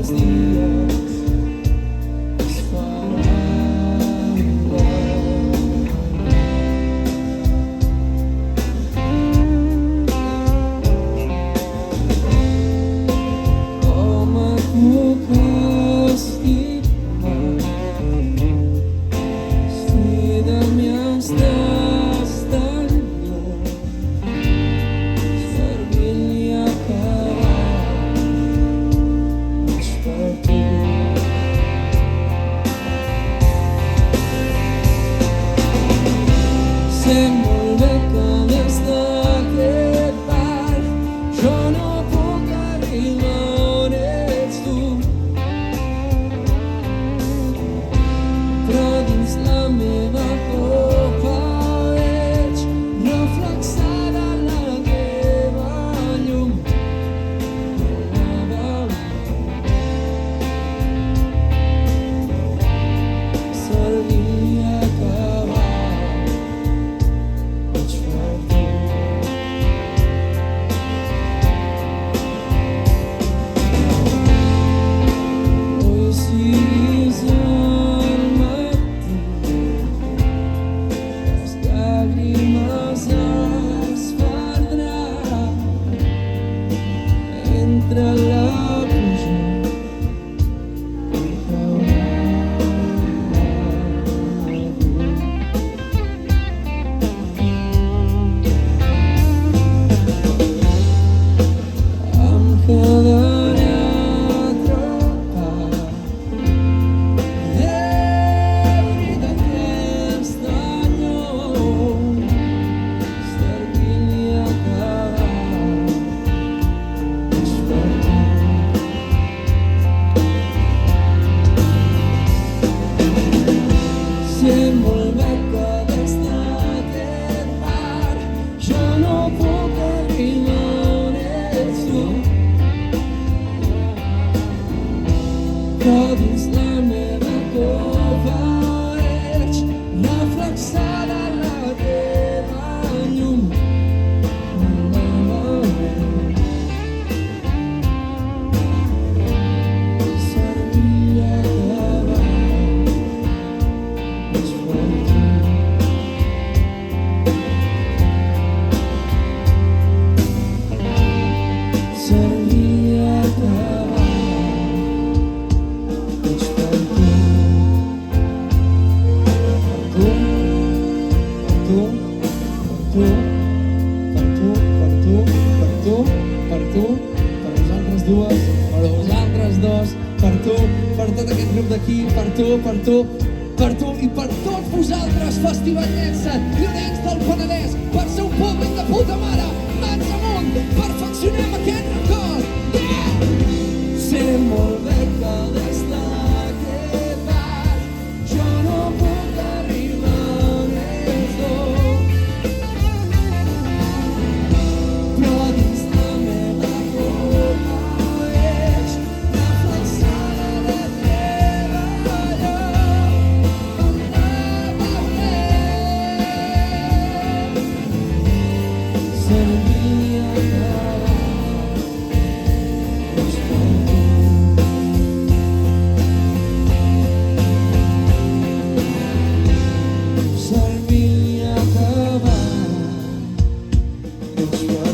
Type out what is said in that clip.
els dies es faran igual. Com et puc estimar si de mi estàs tan lluny? Servir-li a acabar és per tu. Sé molt bé que des d'aquest bar jo no puc arribar on ets tu, però dins la meva copa veig reflexada la teva llum. Servir a acabar vaig per tu. Avui siguis al matí, les llàgrimes es perdran entre la pluja i caurà em quedaré atrapat. De veritat que està lluny, servir-li a acabar és per tu. Sé molt bé que des d'aquest bar jo no puc arribar on ets tu, però dins la meva copa veig reflexada la teva llum. Servir a acabar és per tu. Servir a acabar és per tu. Per tu, per vosaltres dues, per vosaltres dos, per tu, per tot aquest grup d'aquí, per tu i per tots vosaltres, festivallets, llorencs del Penedès, per ser un públic de puta mare, mans amunt, perfeccionem aquest record. Yeah! Sé molt bé que des d'aquest bar jo no puc arribar on ets tu, però dins la meva copa veig reflexada la teva llum. Servir a acabar és per tu. Servir a acabar és per tu.